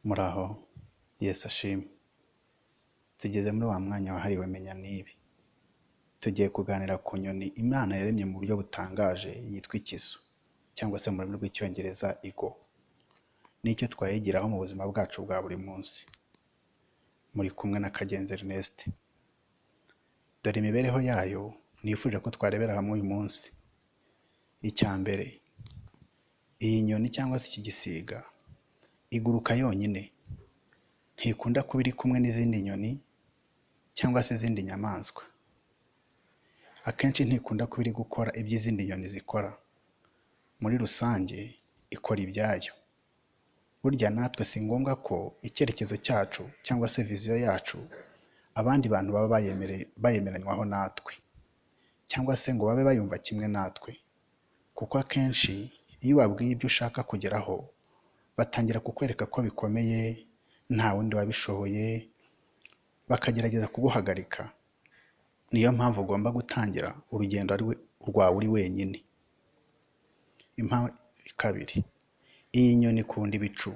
Muraho, Yesu ashimwe. Tugeze muri wa mwanya wahariwe menya nibi. Tugiye kuganira ku nyoni Imana yaremye mu buryo butangaje yitwa Ikizu, cyangwa se mu rurimi rw'icyongereza ego. Nicyo twayigiraho mu buzima bwacu bwa buri munsi. Muri kumwe na Kagenzi Ernest. Dore imibereho yayo nifuje ko twarebera hamwe uyu munsi. Icya mbere, iyi nyoni cyangwa se iki gisiga iguruka yonyine, ntikunda kuba iri kumwe n'izindi nyoni cyangwa se izindi nyamaswa. Akenshi ntikunda kuba iri gukora ibyo izindi nyoni zikora. Muri rusange ikora ibyayo. Burya natwe si ngombwa ko icyerekezo cyacu cyangwa se viziyo yacu abandi bantu baba bayemeranywaho natwe, cyangwa se ngo babe bayumva kimwe natwe, kuko akenshi iyo ubabwiye ibyo ushaka kugeraho batangira kukwereka ko bikomeye, nta wundi wabishoboye, bakagerageza kuguhagarika. Niyo mpamvu ugomba gutangira urugendo rwawe uri wenyine. Impamvu kabiri, iyi nyoni ikunda ibicu,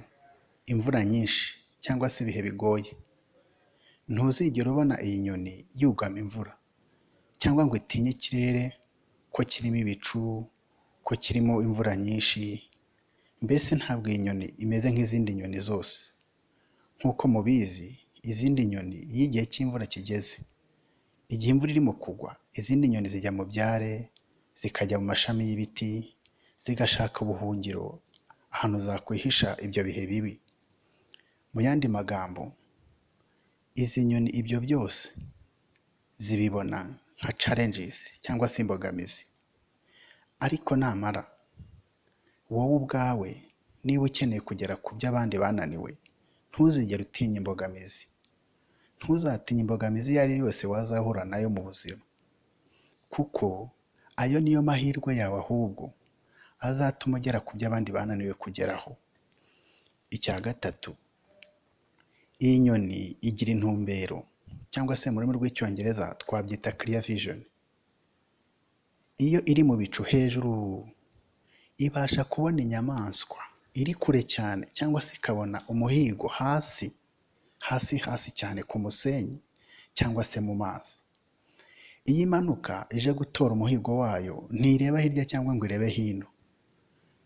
imvura nyinshi cyangwa se ibihe bigoye. Ntuzigera ubona iyi nyoni yugama imvura cyangwa ngo itinye ikirere ko kirimo ibicu, ko kirimo imvura nyinshi. Mbese ntabwo iyi nyoni imeze nk'izindi nyoni zose. Nk'uko mubizi, izindi nyoni iyo igihe cy'imvura kigeze, igihe imvura irimo kugwa, izindi nyoni zijya mu byare, zikajya mu mashami y'ibiti, zigashaka ubuhungiro, ahantu zakwihisha ibyo bihe bibi. Mu yandi magambo, izi nyoni ibyo byose zibibona nka challenges cyangwa se imbogamizi. Ariko namara wowe ubwawe niba ukeneye kugera ku byo abandi bananiwe, ntuzigere utinya imbogamizi. Ntuzatinye imbogamizi iyo ari yo yose wazahura nayo mu buzima, kuko ayo niyo mahirwe yawe ahubwo azatuma ugera ku byo abandi bananiwe kugeraho. Icya gatatu, iyi nyoni igira intumbero, cyangwa se mu rurimi rw'icyongereza twabyita clear vision. Iyo iri mu bicu hejuru, ibasha kubona inyamaswa iri kure cyane, cyangwa se ikabona umuhigo hasi cyane ku musenyi cyangwa se mu mazi. Iyo imanuka ije gutora umuhigo wayo, ntireba hirya cyangwa ngo irebe hino.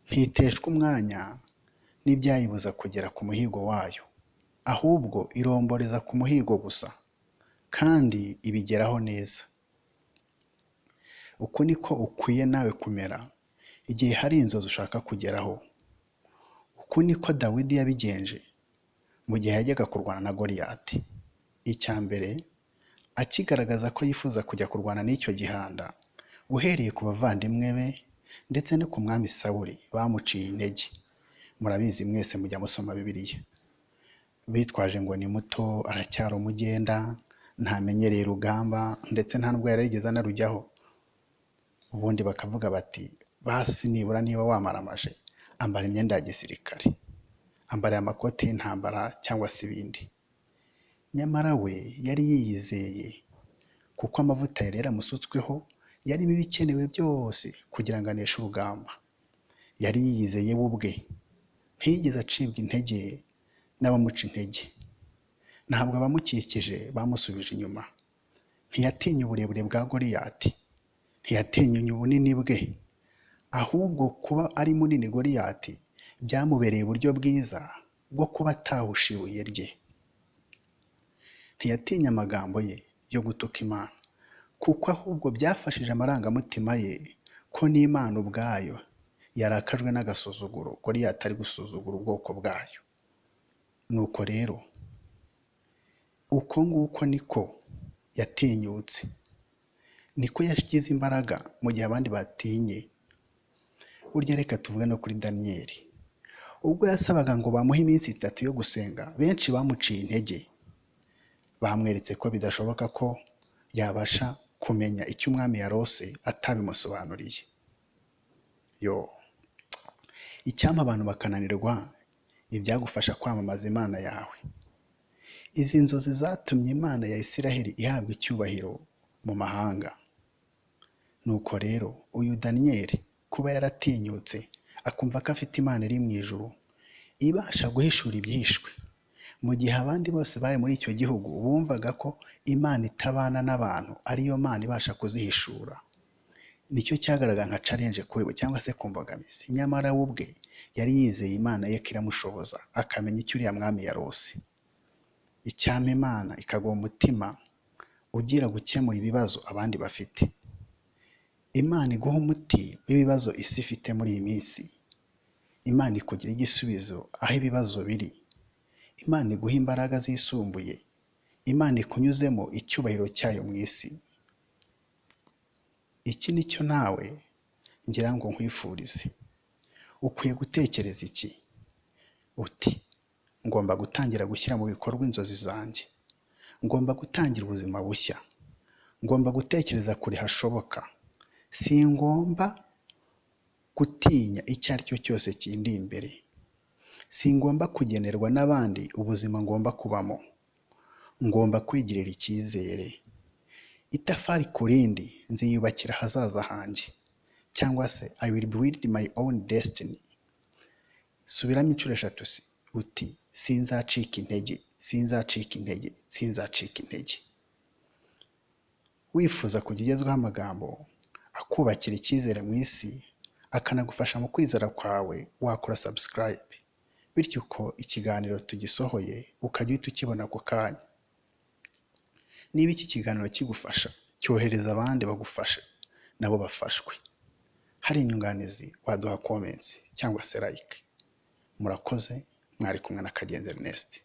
Ntiteshwa umwanya n'ibyayibuza kugera ku muhigo wayo, ahubwo iromboreza ku muhigo gusa, kandi ibigeraho neza. Uku niko ukwiye nawe kumera igihe hari inzozi ushaka kugeraho. Uku niko Dawidi yabigenje mu gihe yajyaga kurwana na Goliyati. Icya mbere, akigaragaza ko yifuza kujya kurwana n'icyo gihanda, uhereye ku bavandimwe be ndetse no ku mwami Sawuli bamuciye intege. Murabizi mwese, mujya musoma Bibiliya. Bitwaje ngo ni muto, aracyari umugenda, ntamenyereye urugamba, ndetse nta nubwo yarigeze anarujyaho. Ubundi bakavuga bati, basi nibura niba wamaramaje, ambara imyenda ya gisirikare, ambara amakoti y'intambara cyangwa se ibindi. Nyamara we yari yiyizeye, kuko amavuta yari yaramusutsweho yarimo ibikenewe byose kugira ngo aneshe urugamba. Yari yiyizeye we ubwe, ntiyigeze acibwa intege n'abamuca intege. Ntabwo abamukikije bamusubije inyuma. Ntiyatinya uburebure bwa Goliyati, ntiyatinya ubunini bwe, ahubwo kuba ari munini Goliyati byamubereye uburyo bwiza bwo kuba atahusha ibuye rye. Ntiyatinya amagambo ye yo gutuka Imana, kuko ahubwo byafashije amarangamutima ye ko n'Imana ubwayo yarakajwe n'agasuzuguro Goliyati ari gusuzugura ubwoko bwayo. Nuko rero, uko nguko niko yatinyutse, niko yashyize imbaraga mu gihe abandi batinye. Burya reka tuvuge no kuri Daniyeli. Ubwo yasabaga ngo bamuhe iminsi 3 yo gusenga, benshi bamuciye intege. Bamweretse ko bidashoboka ko yabasha kumenya icyo umwami yarose atabimusobanuriye. Icyampa abantu bakananirwa ibyagufasha kwamamaza Imana yawe. Izi nzozi zatumye Imana ya Isiraheli ihabwa icyubahiro mu mahanga. Nuko rero uyu Daniyeli kuba yaratinyutse akumva ko afite Imana iri mu ijuru ibasha guhishura ibyihishwe, mu gihe abandi bose bari muri icyo gihugu bumvaga ko Imana itabana n'abantu ariyo Mana ibasha kuzihishura. Nicyo cyagaragara nka challenge kuri we cyangwa se ku mbogamizi. Nyamara we ubwe yari yizeye Imana ye ko iramushoboza, akamenya icyo uriya mwami yarose. Icyampa Imana ikaguha umutima ugira gukemura ibibazo abandi bafite. Imana iguha umuti w'ibibazo isi ifite muri iyi minsi. Imana ikugira igisubizo aho ibibazo biri. Imana iguha imbaraga zisumbuye. Imana ikunyuzemo icyubahiro cyayo mu isi. Iki nicyo nawe ngira ngo nkwifurize. Ukwiye gutekereza iki? Uti ngomba gutangira gushyira mu bikorwa inzozi zanjye. Ngomba gutangira ubuzima bushya. Ngomba gutekereza kure hashoboka. Si ngomba gutinya icyo ari cyo cyose kindi imbere. Si ngomba kugenerwa n'abandi ubuzima ngomba kubamo. Ngomba kwigirira icyizere. Itafari ku rindi nziyubakira ahazaza hanjye, cyangwa se I will build my own destiny. Subiramo inshuro 3 uti sinzacika intege, sinzacika intege, sinzacika intege. Wifuza kujya ugezwaho amagambo akubakira icyizere mu isi, akanagufasha mu kwizera kwawe, wakora subscribe, bityo uko ikiganiro tugisohoye ukajya uhita ukibona ako kanya. Niba iki kiganiro kigufasha, cyohereza abandi bagufashe nabo bafashwe. Hari inyunganizi waduha comments cyangwa se like. Murakoze, mwari kumwe na Kagenzi Ernest.